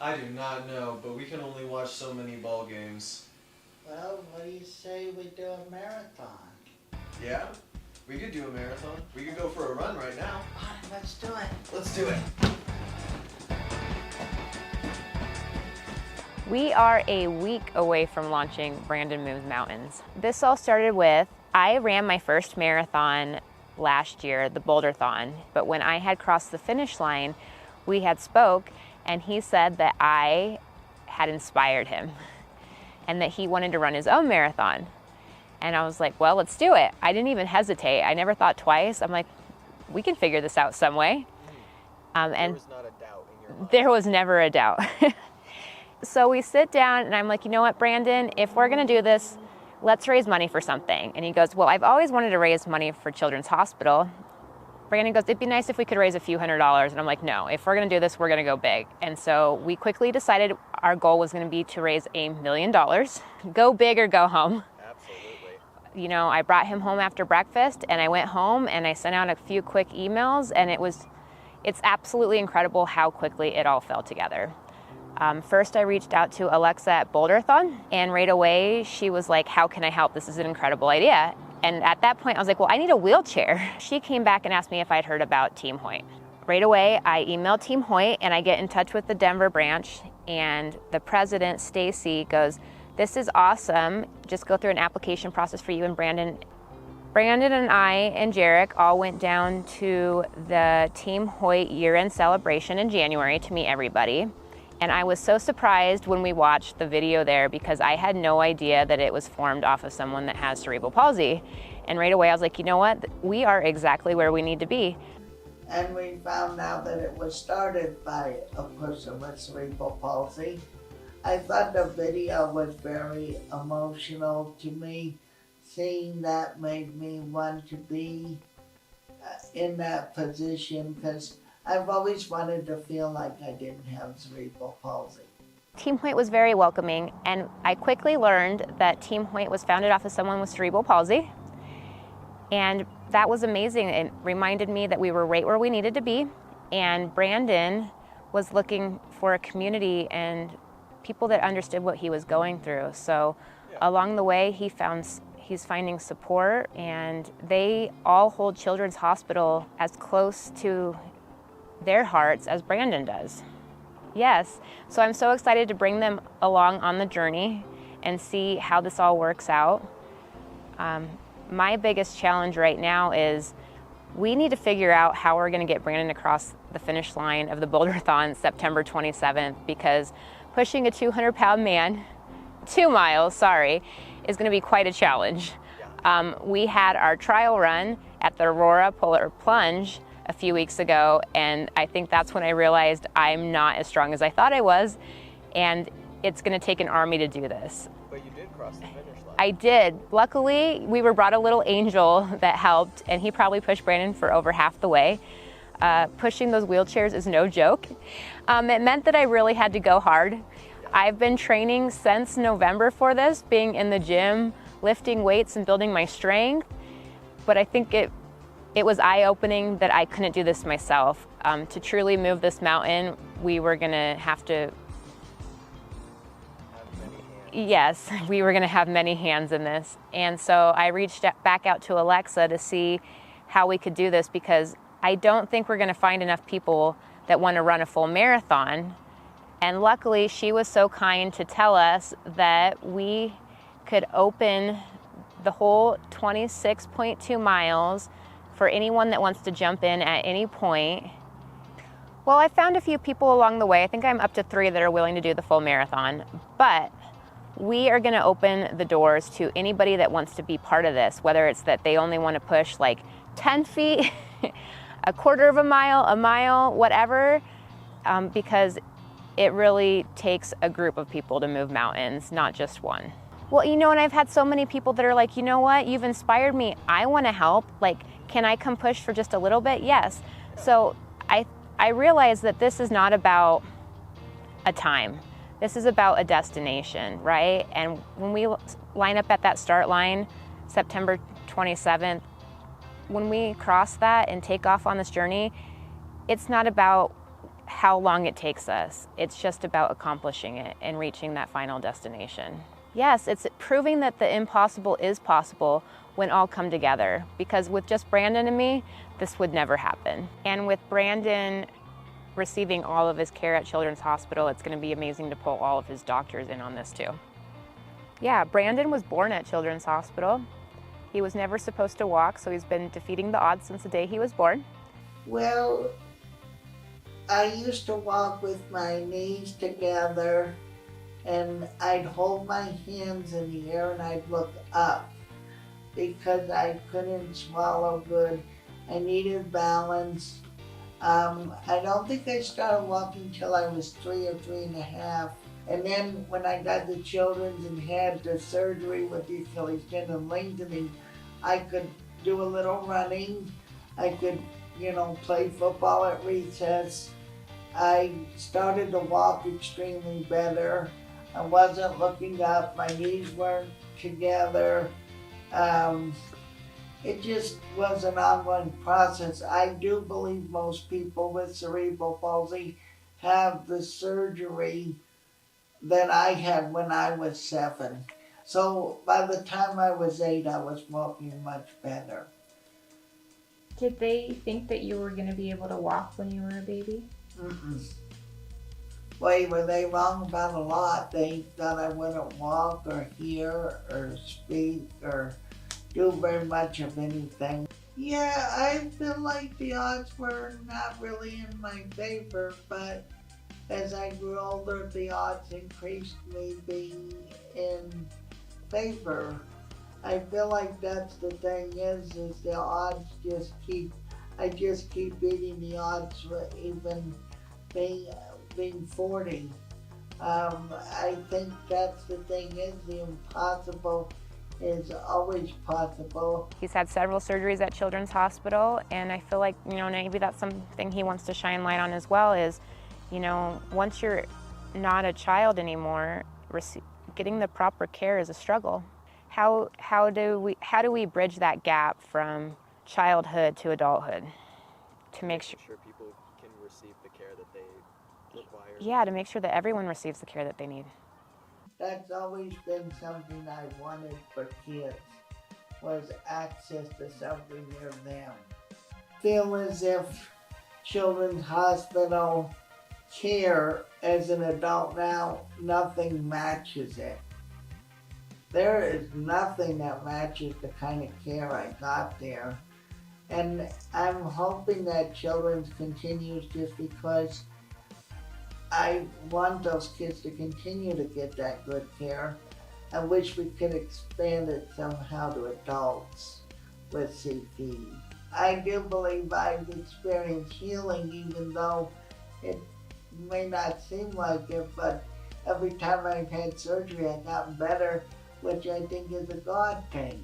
I do not know, but we can only watch so many ball games. Well, what do you say we do a marathon? Yeah? We could do a marathon. We could go for a run right now. All right, let's do it. Let's do it. We are a week away from launching Brandon Moves Mountains. This all started with, I ran my first marathon last year, the Boulderthon, but when I had crossed the finish line, we had spoke, and he said that I had inspired him and that he wanted to run his own marathon. And I was like, well, let's do it. I didn't even hesitate. I never thought twice. I'm like, we can figure this out some way. And there was not a doubt in your mind. There was never a doubt. So we sit down and I'm like, you know what, Brandon, if we're gonna do this, let's raise money for something. And he goes, well, I've always wanted to raise money for Children's Hospital. Brandon goes, it'd be nice if we could raise a few $100s. And I'm like, no, if we're gonna do this, we're gonna go big. And so we quickly decided our goal was gonna be to raise $1 million. Go big or go home. Absolutely. You know, I brought him home after breakfast and I went home and I sent out a few quick emails, and it's absolutely incredible how quickly it all fell together. First, I reached out to Alexa at Boulderthon, and right away she was like, how can I help? This is an incredible idea. And at that point I was like, well, I need a wheelchair. She came back and asked me if I'd heard about Team Hoyt. Right away I emailed Team Hoyt and I get in touch with the Denver branch, and the president, Stacy, goes, this is awesome. Just go through an application process for you and Brandon. Brandon and I and Jarek all went down to the Team Hoyt year-end celebration in January to meet everybody. And I was so surprised when we watched the video there because I had no idea that it was formed off of someone that has cerebral palsy. And right away I was like, you know what? We are exactly where we need to be. And we found out that it was started by a person with cerebral palsy. I thought the video was very emotional to me. Seeing that made me want to be in that position, because I've always wanted to feel like I didn't have cerebral palsy. Team Hoyt was very welcoming, and I quickly learned that Team Hoyt was founded off of someone with cerebral palsy. And that was amazing. It reminded me that we were right where we needed to be, and Brandon was looking for a community and people that understood what he was going through. So along the way, he's finding support, and they all hold Children's Hospital as close to their hearts as Brandon does. Yes, so I'm so excited to bring them along on the journey and see how this all works out. My biggest challenge right now is we need to figure out how we're gonna get Brandon across the finish line of the Boulderthon September 27th, because pushing a 200-pound man, 2 miles, is gonna be quite a challenge. We had our trial run at the Aurora Polar Plunge a few weeks ago, and I think that's when I realized I'm not as strong as I thought I was, and it's gonna take an army to do this. But you did cross the finish line. I did. Luckily, we were brought a little angel that helped, and he probably pushed Brandon for over half the way. Pushing those wheelchairs is no joke. It meant that I really had to go hard. I've been training since November for this, being in the gym, lifting weights and building my strength, but I think it was eye-opening that I couldn't do this myself. To truly move this mountain, we were gonna have to, yes, we were gonna have many hands in this. And so I reached back out to Alexa to see how we could do this, because I don't think we're gonna find enough people that wanna run a full marathon. And luckily, she was so kind to tell us that we could open the whole 26.2 miles for anyone that wants to jump in at any point. Well, I found a few people along the way. I think I'm up to 3 that are willing to do the full marathon, but we are gonna open the doors to anybody that wants to be part of this, whether it's that they only wanna push like 10 feet, a quarter of a mile, whatever, because it really takes a group of people to move mountains, not just one. Well, you know, and I've had so many people that are like, you know what, you've inspired me, I wanna help, like, can I come push for just a little bit? Yes. So I realize that this is not about a time. This is about a destination, right? And when we line up at that start line, September 27th, when we cross that and take off on this journey, it's not about how long it takes us. It's just about accomplishing it and reaching that final destination. Yes, it's proving that the impossible is possible when all come together, because with just Brandon and me, this would never happen. And with Brandon receiving all of his care at Children's Hospital, it's going to be amazing to pull all of his doctors in on this too. Yeah, Brandon was born at Children's Hospital. He was never supposed to walk, so he's been defeating the odds since the day he was born. Well, I used to walk with my knees together, and I'd hold my hands in the air and I'd look up because I couldn't swallow good. I needed balance. I don't think I started walking till I was 3 or 3.5. And then when I got the children's and had the surgery with the Achilles tendon lengthening, I could do a little running. I could, play football at recess. I started to walk extremely better. I wasn't looking up, my knees weren't together. It just was an ongoing process. I do believe most people with cerebral palsy have the surgery that I had when I was 7. So by the time I was 8, I was walking much better. Did they think that you were going to be able to walk when you were a baby? Boy, were they wrong about a lot. They thought I wouldn't walk or hear or speak or do very much of anything. Yeah, I feel like the odds were not really in my favor, but as I grew older, the odds increased me being in favor. I feel like that's the thing is the odds I just keep beating the odds with even being 40. I think that's the thing is the impossible is always possible. He's had several surgeries at Children's Hospital, and I feel like, maybe that's something he wants to shine light on as well is, once you're not a child anymore, getting the proper care is a struggle. How do we bridge that gap from childhood to adulthood to make sure people can receive the care that they require? Yeah, to make sure that everyone receives the care that they need. That's always been something I wanted for kids, was access to something near them. Feel as if Children's Hospital care as an adult now, nothing matches it. There is nothing that matches the kind of care I got there. And I'm hoping that Children's continues just because I want those kids to continue to get that good care. I wish we could expand it somehow to adults with CP. I do believe I've experienced healing, even though it may not seem like it, but every time I've had surgery, I've gotten better, which I think is a God thing.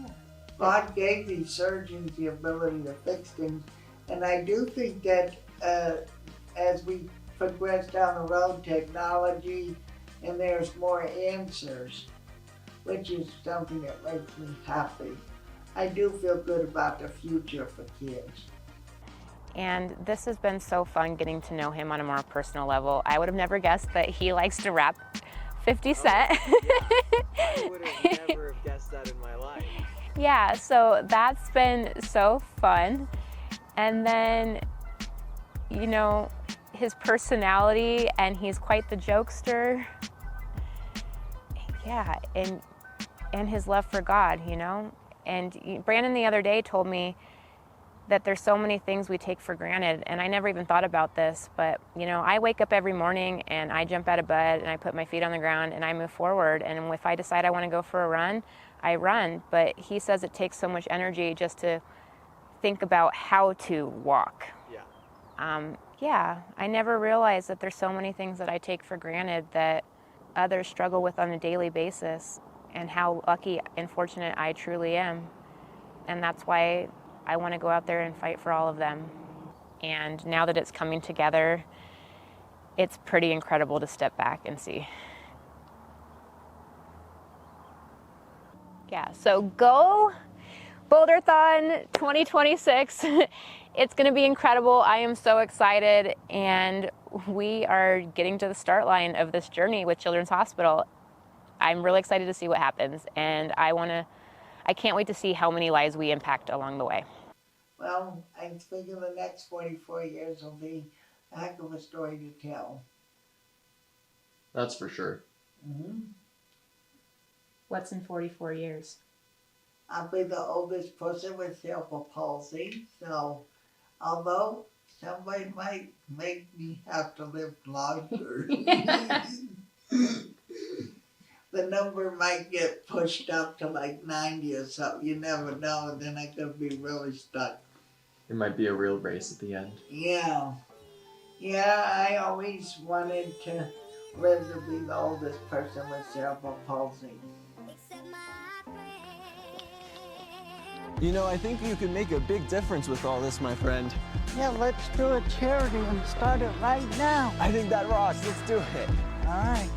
Yeah. God gave these surgeons the ability to fix things, and I do think that as we progress down the road, technology, and there's more answers, which is something that makes me happy. I do feel good about the future for kids. And this has been so fun getting to know him on a more personal level. I would have never guessed that he likes to rap 50 Cent. Yeah. I would have never have guessed that in my life. Yeah, so that's been so fun. And then, his personality, and he's quite the jokester. Yeah, and his love for God, And Brandon the other day told me that there's so many things we take for granted, and I never even thought about this, but I wake up every morning and I jump out of bed and I put my feet on the ground and I move forward, and if I decide I want to go for a run, I run. But he says it takes so much energy just to think about how to walk. Yeah, I never realized that there's so many things that I take for granted that others struggle with on a daily basis, and how lucky and fortunate I truly am. And that's why I want to go out there and fight for all of them. And now that it's coming together, it's pretty incredible to step back and see. Yeah, so go Boulderthon 2026. It's going to be incredible. I am so excited, and we are getting to the start line of this journey with Children's Hospital. I'm really excited to see what happens, and I can't wait to see how many lives we impact along the way. Well, I figure the next 44 years will be a heck of a story to tell. That's for sure. Mm-hmm. What's in 44 years? I'll be the oldest person with cerebral palsy, so although somebody might make me have to live longer, the number might get pushed up to like 90 or something. You never know, and then I could be really stuck. It might be a real race at the end. Yeah. Yeah, I always wanted to live to be the oldest person with cerebral palsy. You know, I think you can make a big difference with all this, my friend. Yeah, let's do a charity and start it right now. I think that rocks. Let's do it. All right.